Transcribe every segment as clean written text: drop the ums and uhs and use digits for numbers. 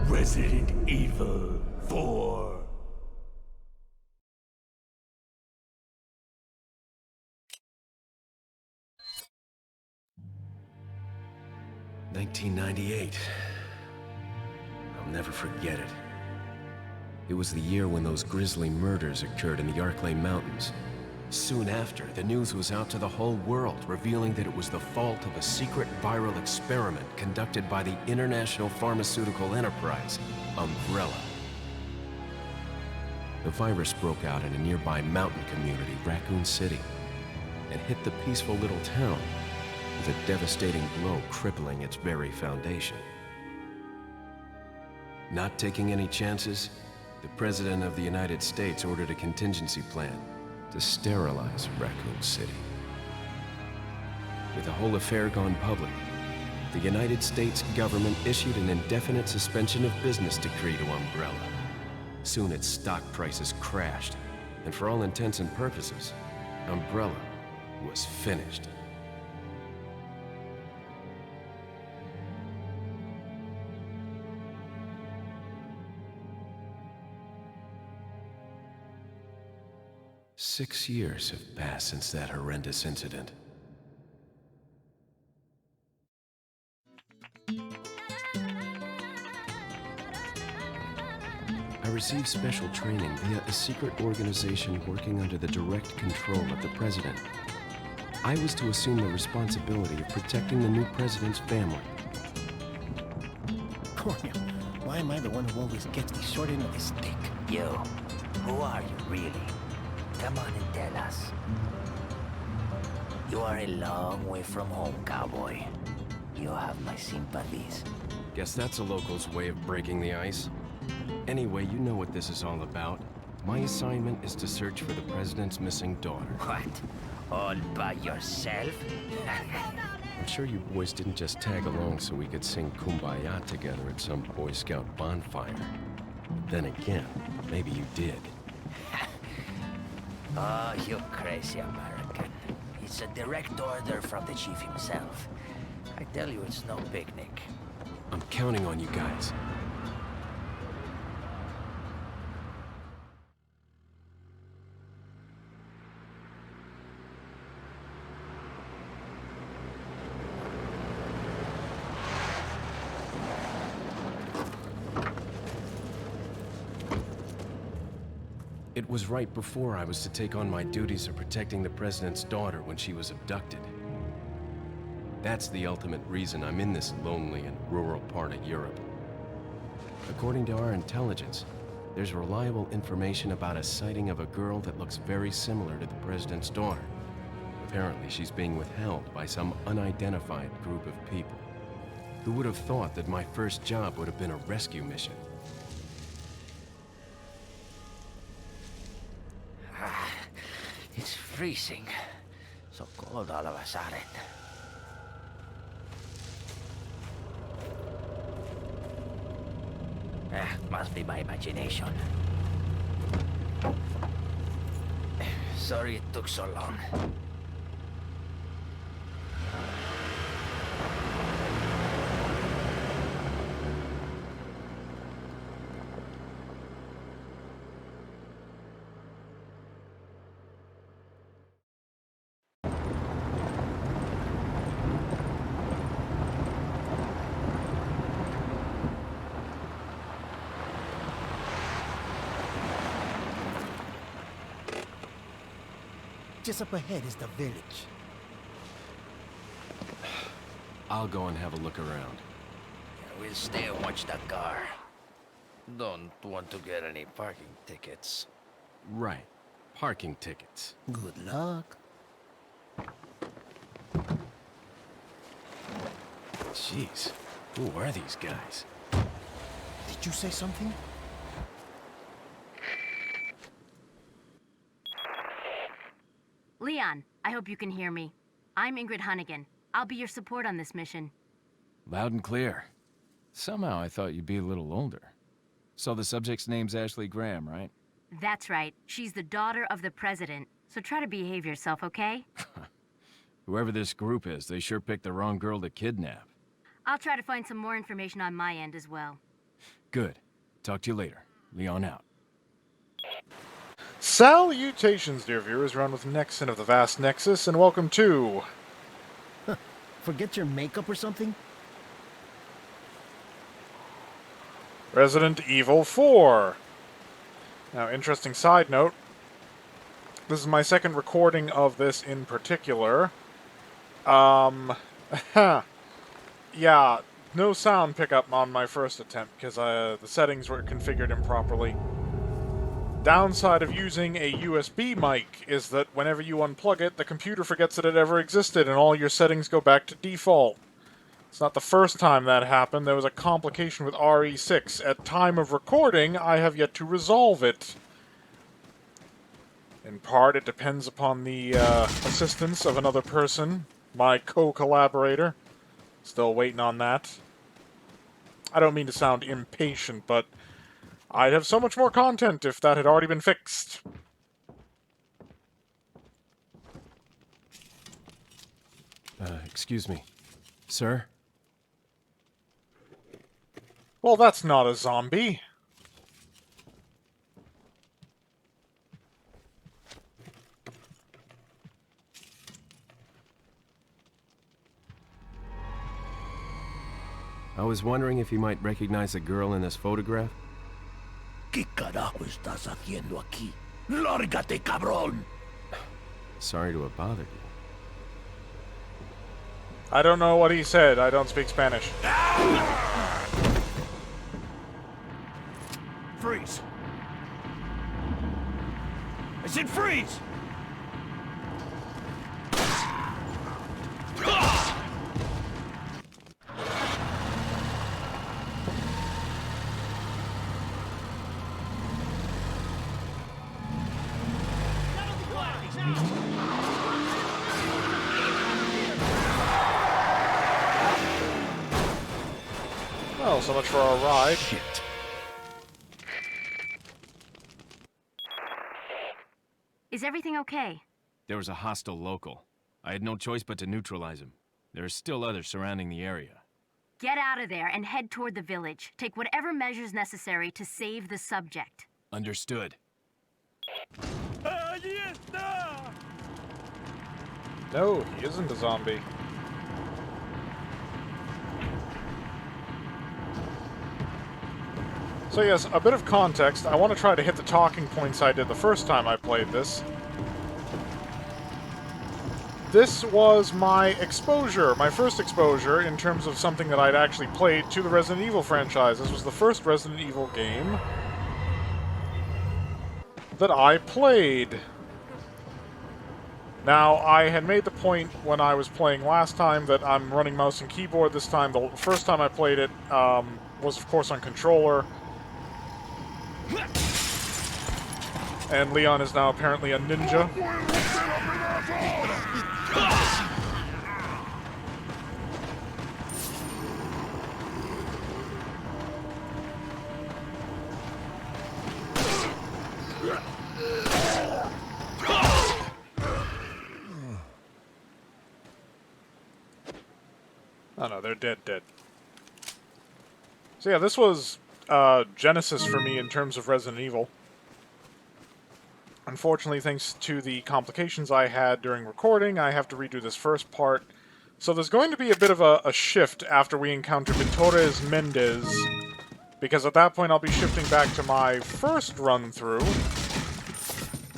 Resident Evil 4. "1998. I'll never forget it. It was the year when those grisly murders occurred in the Arklay Mountains. Soon after, the news was out to the whole world, revealing that it was the fault of a secret viral experiment conducted by the international pharmaceutical enterprise, Umbrella. The virus broke out in a nearby mountain community, Raccoon City, and hit the peaceful little town with a devastating blow crippling its very foundation. Not taking any chances, the President of the United States ordered a contingency plan to sterilize Raccoon City. With the whole affair gone public, the United States government issued an indefinite suspension of business decree to Umbrella. Soon its stock prices crashed, and for all intents and purposes, Umbrella was finished. Six years have passed since that horrendous incident. I received special training via a secret organization working under the direct control of the president. I was to assume the responsibility of protecting the new president's family. Coño, why am I the one who always gets the short end of the stick? You, who are you really? Come on and tell us. You are a long way from home, cowboy. You have my sympathies. Guess that's a local's way of breaking the ice. Anyway, you know what this is all about. My assignment is to search for the president's missing daughter. What? All by yourself? I'm sure you boys didn't just tag along so we could sing Kumbaya together at some Boy Scout bonfire. Then again, maybe you did. Oh, you crazy American. It's a direct order from the chief himself. I tell you, it's no picnic. I'm counting on you guys. It was right before I was to take on my duties of protecting the president's daughter when she was abducted. That's the ultimate reason I'm in this lonely and rural part of Europe. According to our intelligence, there's reliable information about a sighting of a girl that looks very similar to the president's daughter. Apparently, she's being withheld by some unidentified group of people. Who would have thought that my first job would have been a rescue mission? It's freezing. So cold all of a sudden. Must be my imagination. Sorry it took so long. Just up ahead is the village. I'll go and have a look around. We'll stay and watch that car. Don't want to get any parking tickets. Right. Parking tickets. Good luck. Jeez. Who are these guys? Did you say something? Leon, I hope you can hear me. I'm Ingrid Hunnigan. I'll be your support on this mission. Loud and clear. Somehow I thought you'd be a little older. So the subject's name's Ashley Graham, right? That's right. She's the daughter of the president. So try to behave yourself, okay? Whoever this group is, they sure picked the wrong girl to kidnap. I'll try to find some more information on my end as well. Good. Talk to you later. Leon out. Salutations, dear viewers. We're on with NeXeN of the Vast Nexus, and welcome to... Forget your makeup or something? Resident Evil 4. Now, interesting side note. This is my second recording of this in particular. Yeah, no sound pickup on my first attempt, because the settings were configured improperly. Downside of using a USB mic is that whenever you unplug it, the computer forgets that it ever existed, and all your settings go back to default. It's not the first time that happened. There was a complication with RE6. At time of recording, I have yet to resolve it. In part, it depends upon the assistance of another person, my co-collaborator. Still waiting on that. I don't mean to sound impatient, but I'd have so much more content if that had already been fixed. Excuse me. Sir? Well, that's not a zombie. I was wondering if you might recognize the girl in this photograph? ¿Qué carajo estás haciendo aquí? ¡Lárgate, cabrón! Sorry to have bothered you. I don't know what he said. I don't speak Spanish. Freeze! I said freeze! Well, so much for our ride. Shit. Is everything okay? There was a hostile local. I had no choice but to neutralize him. There are still others surrounding the area. Get out of there and head toward the village. Take whatever measures necessary to save the subject. Understood. No, he isn't a zombie. So yes, a bit of context. I want to try to hit the talking points I did the first time I played this. This was my exposure, my first exposure in terms of something that I'd actually played to the Resident Evil franchise. This was the first Resident Evil game that I played. Now, I had made the point when I was playing last time that I'm running mouse and keyboard this time. The first time I played it was, of course, on controller. And Leon is now apparently a ninja. Oh no, they're dead. So yeah, this was Genesis for me in terms of Resident Evil. Unfortunately, thanks to the complications I had during recording, I have to redo this first part. So there's going to be a bit of a shift after we encounter Torres Mendez, because at that point I'll be shifting back to my first run-through,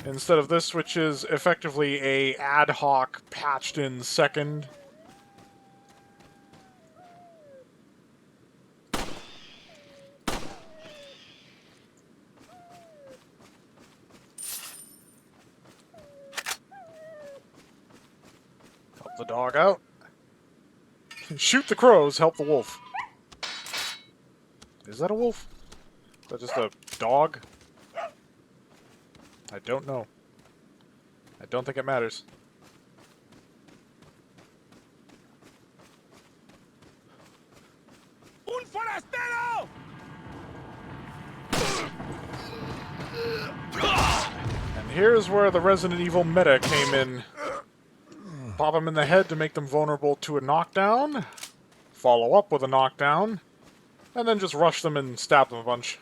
instead of this, which is effectively a ad hoc, patched-in second. The dog out. Shoot the crows, help the wolf. Is that a wolf? Is that just a dog? I don't know. I don't think it matters. Un forastero! And here's where the Resident Evil meta came in. Pop them in the head to make them vulnerable to a knockdown. Follow up with a knockdown. And then just rush them and stab them a bunch.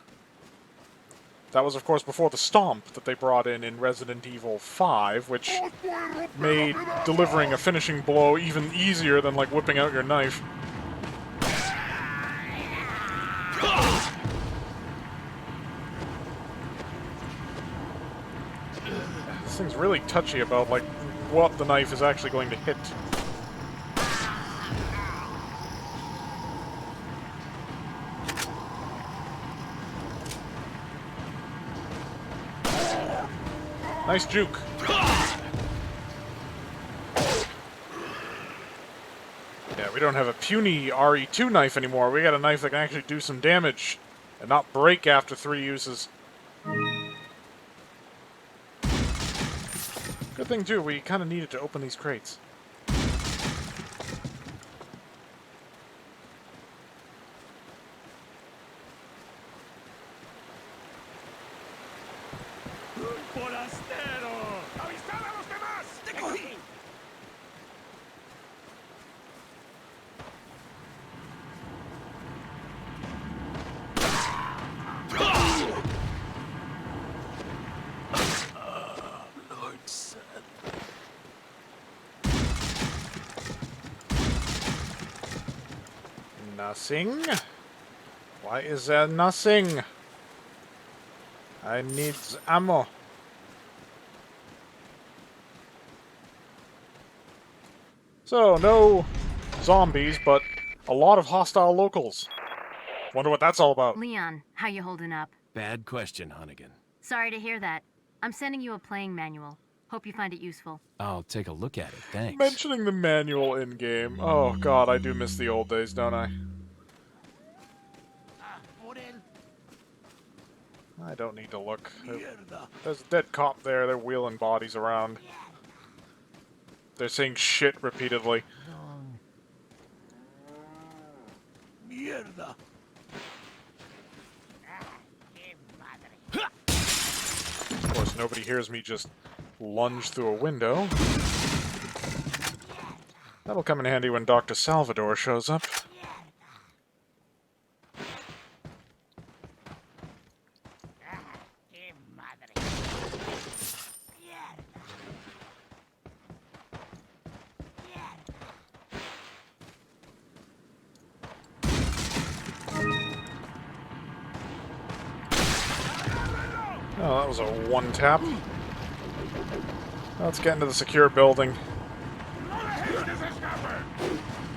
That was, of course, before the stomp that they brought in Resident Evil 5, which made delivering a finishing blow even easier than, like, whipping out your knife. This thing's really touchy about, like, what the knife is actually going to hit. Nice juke. Yeah, we don't have a puny RE2 knife anymore. We got a knife that can actually do some damage and not break after 3 uses. Good thing, too, we kind of needed to open these crates. ¡Forastero! ¡Avisad a los demás! ¡Te cogí! Lord said. Nothing? Why is there nothing? I need ammo. So, no zombies, but a lot of hostile locals. Wonder what that's all about. Leon, how you holding up? Bad question, Hunnigan. Sorry to hear that. I'm sending you a playing manual. Hope you find it useful. I'll take a look at it, thanks. Mentioning the manual in-game. Oh god, I do miss the old days, don't I? I don't need to look. There's a dead cop there, they're wheeling bodies around. They're saying shit repeatedly. Mierda. Of course, nobody hears me just lunge through a window. That'll come in handy when Dr. Salvador shows up. Oh, that was a one-tap. Let's get into the secure building.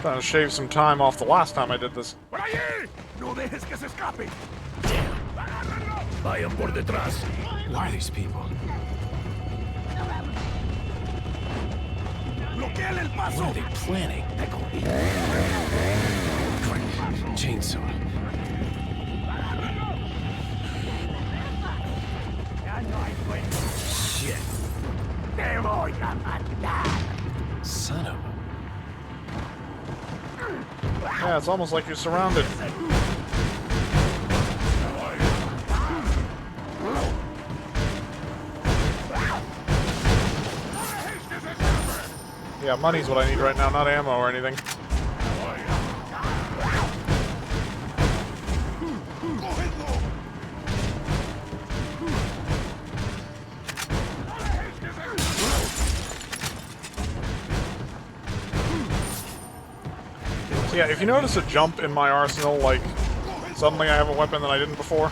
Trying to shave some time off the last time I did this. ¡Por allí! ¡No dejes que se escape! ¡Agárrenlo! Vayan por detrás. Who are these people? ¡Bloqueen el paso! What are they planning? Chainsaw. Shit. ¡Te voy a matar! Son of a... Yeah, it's almost like you're surrounded. Yeah, money's what I need right now, not ammo or anything. So yeah, if you notice a jump in my arsenal, like, suddenly I have a weapon that I didn't before.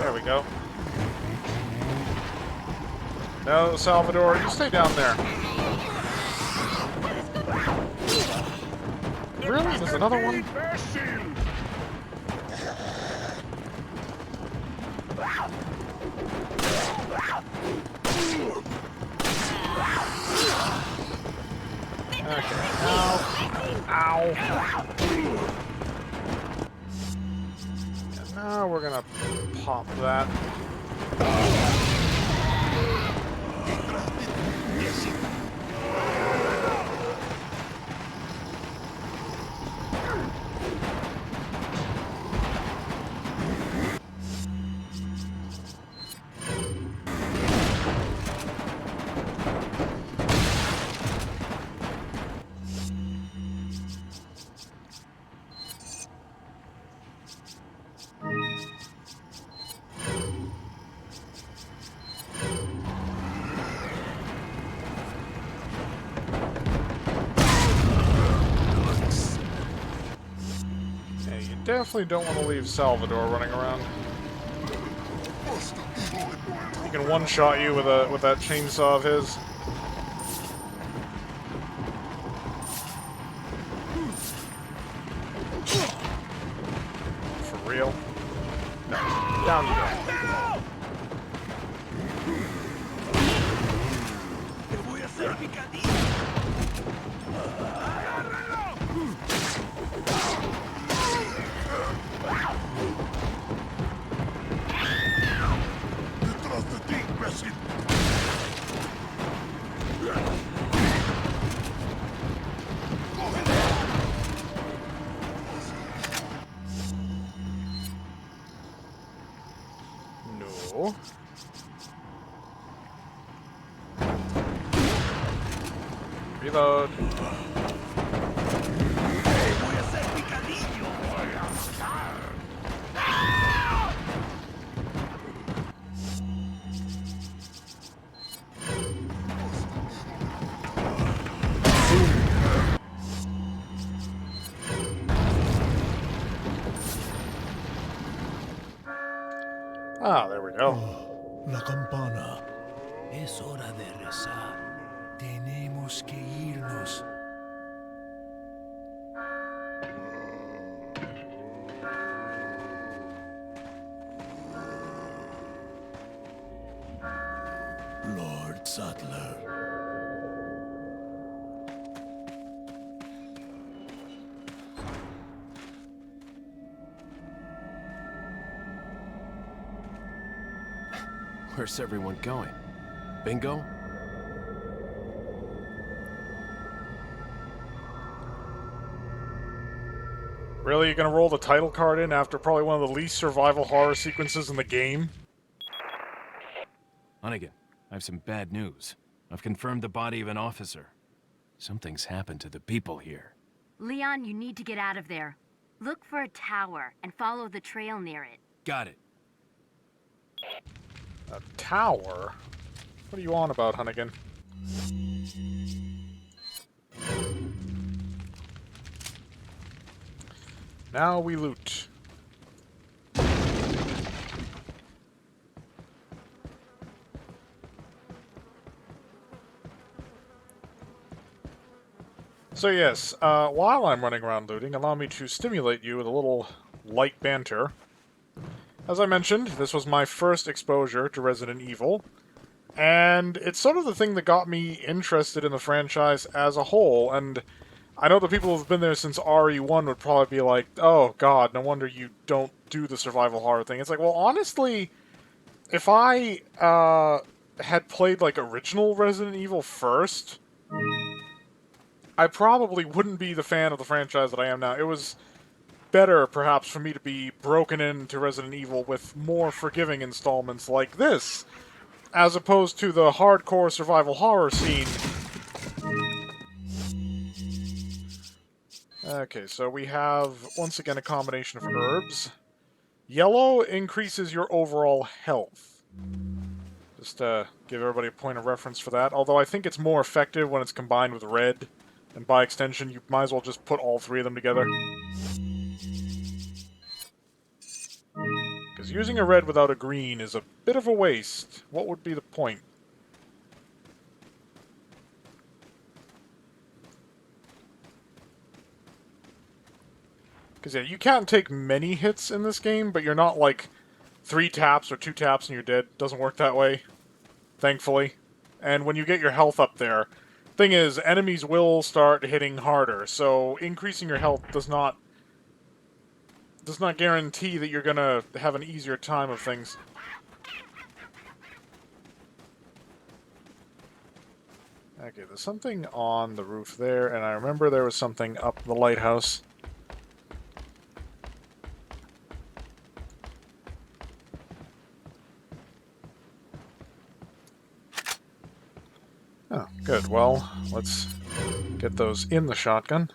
There we go. No, Salvador, you stay down there. Really? There's another one? Okay. Ow. And now we're gonna pop that. definitely don't want to leave Salvador running around. He can one-shot you with that chainsaw of his. For real? No. Down you go. Detrás de ti, imbécil. No. Reload. Voy a hacer picadillo. Voy a matar. Ah, there we go. La campana. Es hora de rezar. Tenemos que irnos. Lord Sattler. Where's everyone going? Bingo? Really, you're gonna roll the title card in after probably one of the least survival horror sequences in the game? Hunnigan, I have some bad news. I've confirmed the body of an officer. Something's happened to the people here. Leon, you need to get out of there. Look for a tower and follow the trail near it. Got it. A tower? What are you on about, Hunnigan? Now we loot. So yes, while I'm running around looting, allow me to stimulate you with a little light banter. As I mentioned, this was my first exposure to Resident Evil, and it's sort of the thing that got me interested in the franchise as a whole, and I know the people who've been there since RE1 would probably be like, oh god, no wonder you don't do the survival horror thing. It's like, well, honestly, if I had played, like, original Resident Evil first, I probably wouldn't be the fan of the franchise that I am now. It was better, perhaps, for me to be broken into Resident Evil with more forgiving installments like this, as opposed to the hardcore survival horror scene. Okay, so we have, once again, a combination of herbs. Yellow increases your overall health. Just to give everybody a point of reference for that, although I think it's more effective when it's combined with red, and by extension, you might as well just put all three of them together. Because using a red without a green is a bit of a waste. What would be the point? Because, yeah, you can't take many hits in this game, but you're not, like, 3 taps or 2 taps and you're dead. Doesn't work that way, thankfully. And when you get your health up there, thing is, enemies will start hitting harder, so increasing your health does not guarantee that you're gonna have an easier time of things. Okay, there's something on the roof there, and I remember there was something up the lighthouse. Oh, good. Well, let's get those in the shotgun.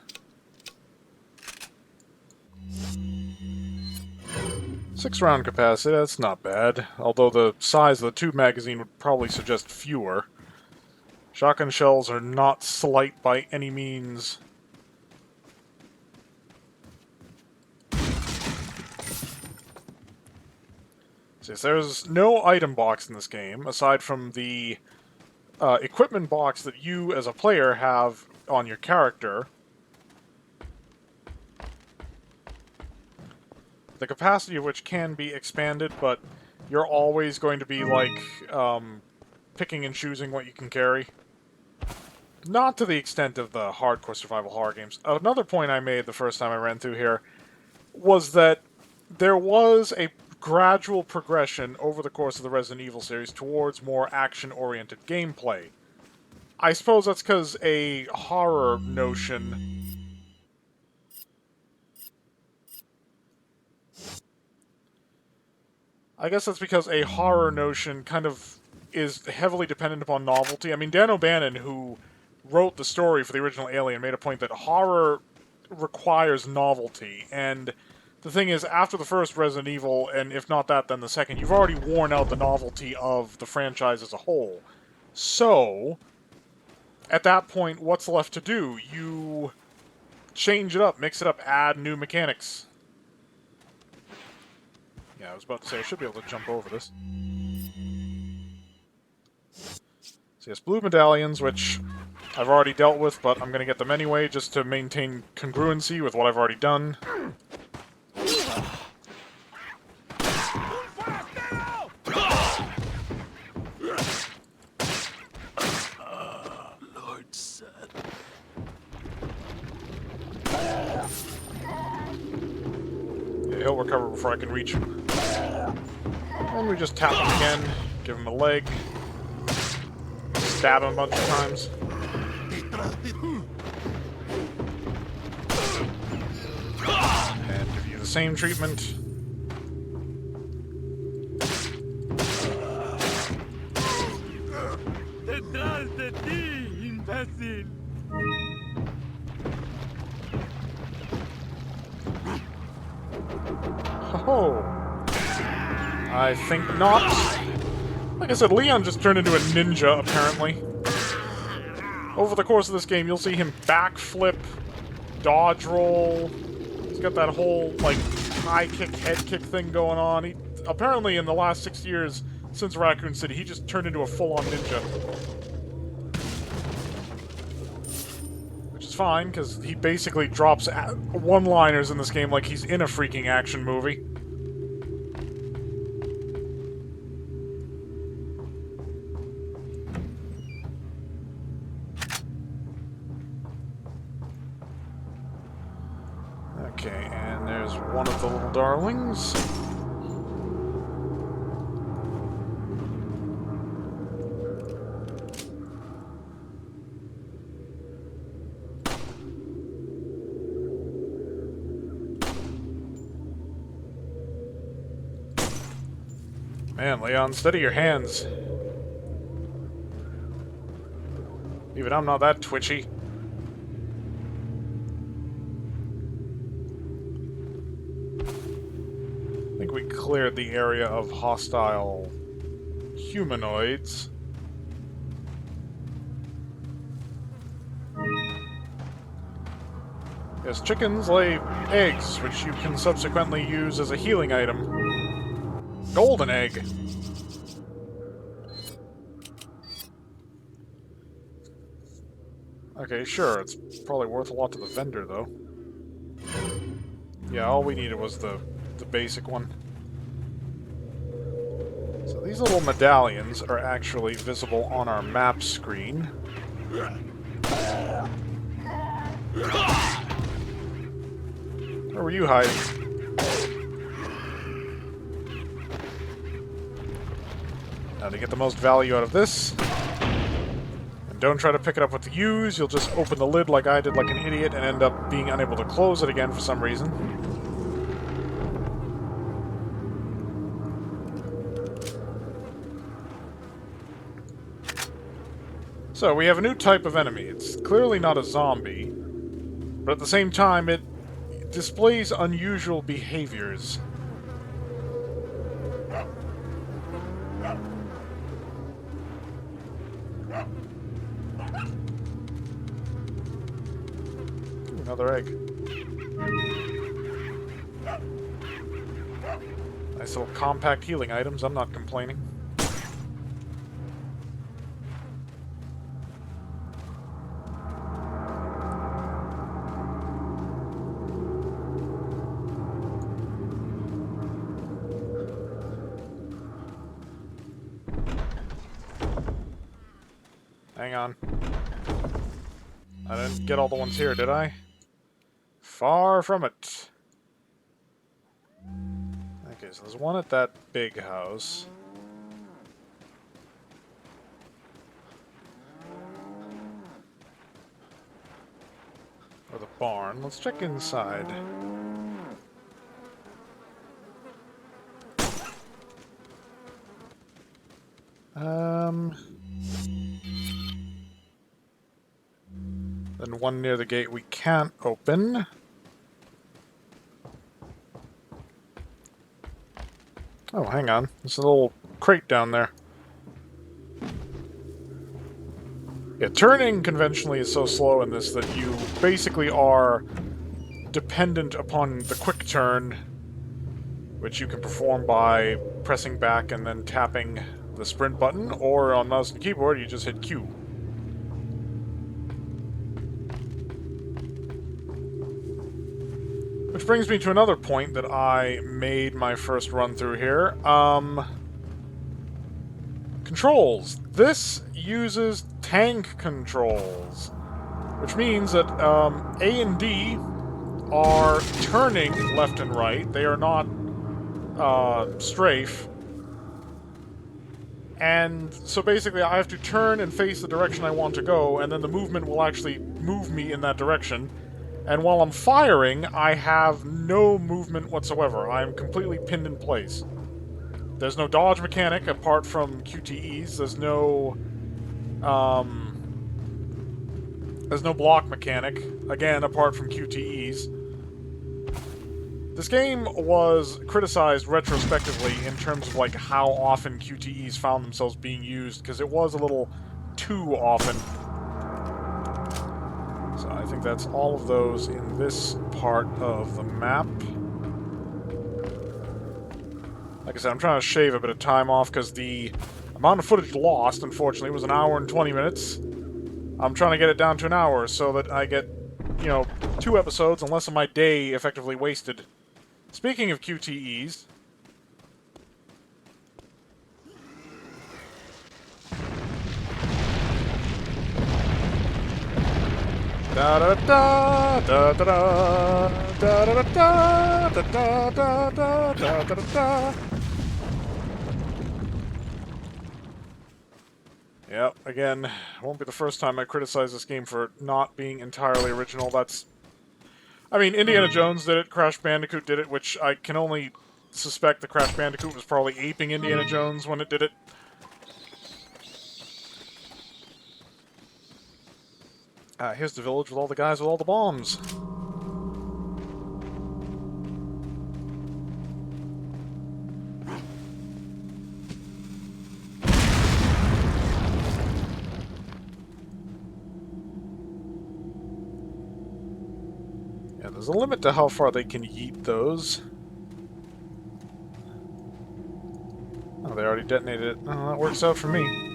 6-round capacity, that's not bad. Although the size of the tube magazine would probably suggest fewer. Shotgun shells are not slight by any means. So there's no item box in this game, aside from the equipment box that you, as a player, have on your character. The capacity of which can be expanded, but you're always going to be, like, picking and choosing what you can carry. Not to the extent of the hardcore survival horror games. Another point I made the first time I ran through here was that there was a gradual progression over the course of the Resident Evil series towards more action-oriented gameplay. I suppose that's because a horror notion... I guess that's because a horror notion kind of is heavily dependent upon novelty. I mean, Dan O'Bannon, who wrote the story for the original Alien, made a point that horror requires novelty, and the thing is, after the first Resident Evil, and if not that, then the second, you've already worn out the novelty of the franchise as a whole. So, at that point, what's left to do? You change it up, mix it up, add new mechanics. Yeah, I was about to say, I should be able to jump over this. So yes, blue medallions, which I've already dealt with, but I'm going to get them anyway, just to maintain congruency with what I've already done. He'll recover before I can reach him. And we just tap him again, give him a leg, stab him a bunch of times. And give you the same treatment. Oh, I think not. Like I said, Leon just turned into a ninja, apparently. Over the course of this game, you'll see him backflip, dodge roll. He's got that whole, like, high kick, head kick thing going on. He, apparently, in the last 6 years since Raccoon City, he just turned into a full-on ninja. Which is fine, because he basically drops one-liners in this game like he's in a freaking action movie. Okay, and there's one of the little darlings. Man, Leon, steady your hands. Even I'm not that twitchy. I think we cleared the area of hostile humanoids. Yes, chickens lay eggs, which you can subsequently use as a healing item. Golden egg! Okay, sure, it's probably worth a lot to the vendor, though. Yeah, all we needed was the basic one. So these little medallions are actually visible on our map screen. Where were you hiding? Now to get the most value out of this, and don't try to pick it up with the U's, you'll just open the lid like I did like an idiot and end up being unable to close it again for some reason. So, we have a new type of enemy. It's clearly not a zombie, but at the same time it displays unusual behaviors. Another egg. Nice little compact healing items, I'm not complaining. Hang on. I didn't get all the ones here, did I? Far from it. Okay, so there's one at that big house. Or the barn. Let's check inside. Then one near the gate we can't open. Oh, hang on. There's a little crate down there. Yeah, turning conventionally is so slow in this that you basically are dependent upon the quick turn, which you can perform by pressing back and then tapping the sprint button, or on mouse and keyboard you just hit Q. Which brings me to another point that I made my first run through here. Controls. This uses tank controls, which means that A and D are turning left and right. They are not strafe. And so basically I have to turn and face the direction I want to go, and then the movement will actually move me in that direction. And while I'm firing, I have no movement whatsoever. I am completely pinned in place. There's no dodge mechanic apart from QTEs. There's no block mechanic, again, apart from QTEs. This game was criticized retrospectively in terms of like how often QTEs found themselves being used, because it was a little too often. So I think that's all of those in this part of the map. Like I said, I'm trying to shave a bit of time off because the amount of footage lost, unfortunately, was 1 hour and 20 minutes. I'm trying to get it down to an hour so that I get, you know, 2 episodes and less of my day effectively wasted. Speaking of QTEs... Da da da da da da da da da da da da da da da da. Yep, again, won't be the first time I criticize this game for not being entirely original. That's... I mean, Indiana Jones did it, Crash Bandicoot did it, which I can only suspect the Crash Bandicoot was probably aping Indiana Jones when it did it. Here's the village with all the guys with all the bombs. Yeah, there's a limit to how far they can yeet those. Oh, they already detonated it. Oh, that works out for me.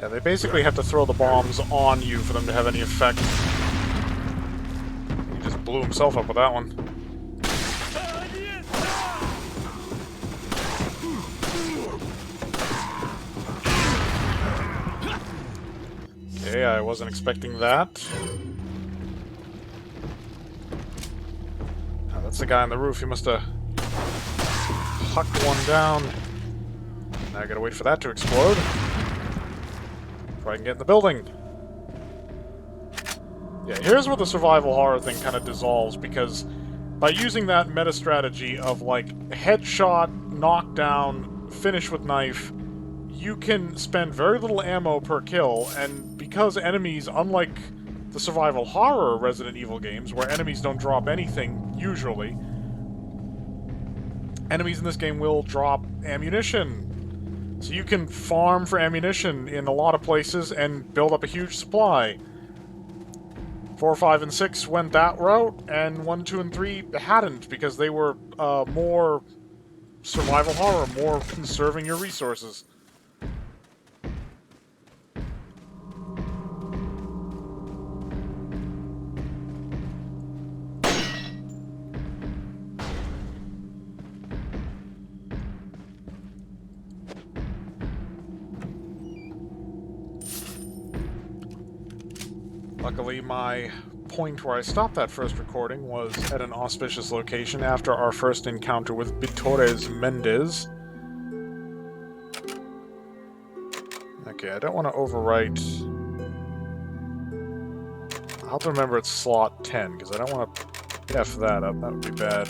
Yeah, they basically have to throw the bombs on you for them to have any effect. He just blew himself up with that one. Okay, I wasn't expecting that. Oh, that's the guy on the roof. He must have hucked one down. Now I gotta wait for that to explode. I can get in the building. Yeah, here's where the survival horror thing kind of dissolves, because by using that meta strategy of like headshot, knockdown, finish with knife, you can spend very little ammo per kill, and because enemies, unlike the survival horror Resident Evil games, where enemies don't drop anything, usually, enemies in this game will drop ammunition. So you can farm for ammunition in a lot of places and build up a huge supply. 4, 5, and 6 went that route, and 1, 2, and 3 hadn't, because they were more survival horror, more conserving your resources. Luckily, my point where I stopped that first recording was at an auspicious location after our first encounter with Bitores Mendez. Okay, I don't want to overwrite. I'll have to remember it's slot 10, because I don't want to F that up. That would be bad.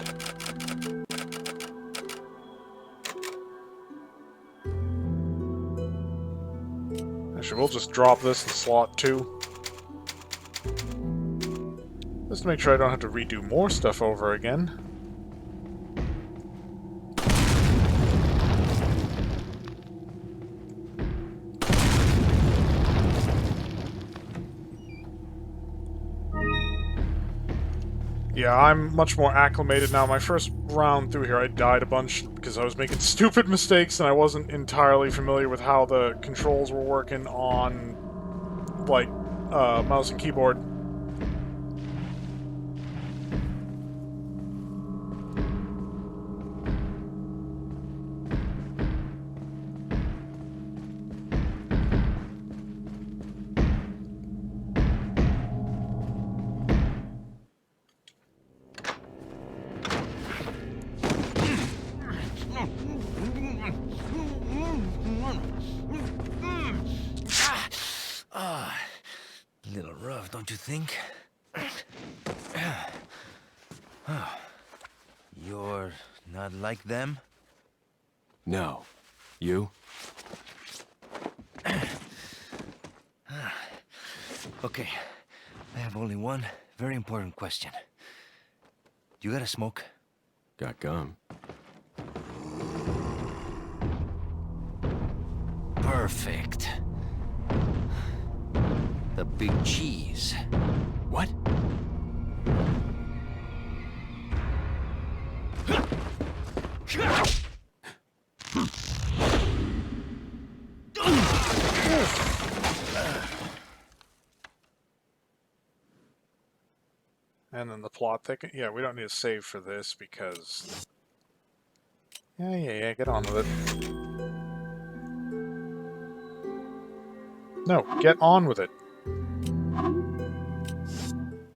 Actually, we'll just drop this in slot 2. Just to make sure I don't have to redo more stuff over again. Yeah, I'm much more acclimated now. My first round through here, I died a bunch because I was making stupid mistakes and I wasn't entirely familiar with how the controls were working on, like, mouse and keyboard. Little rough, don't you think? You're not like them? No. You? Okay, I have only one very important question. You got a smoke? Got gum. Perfect. The big cheese. What? And then the plot thicket. Yeah, we don't need to save for this because... Yeah, get on with it. No, get on with it.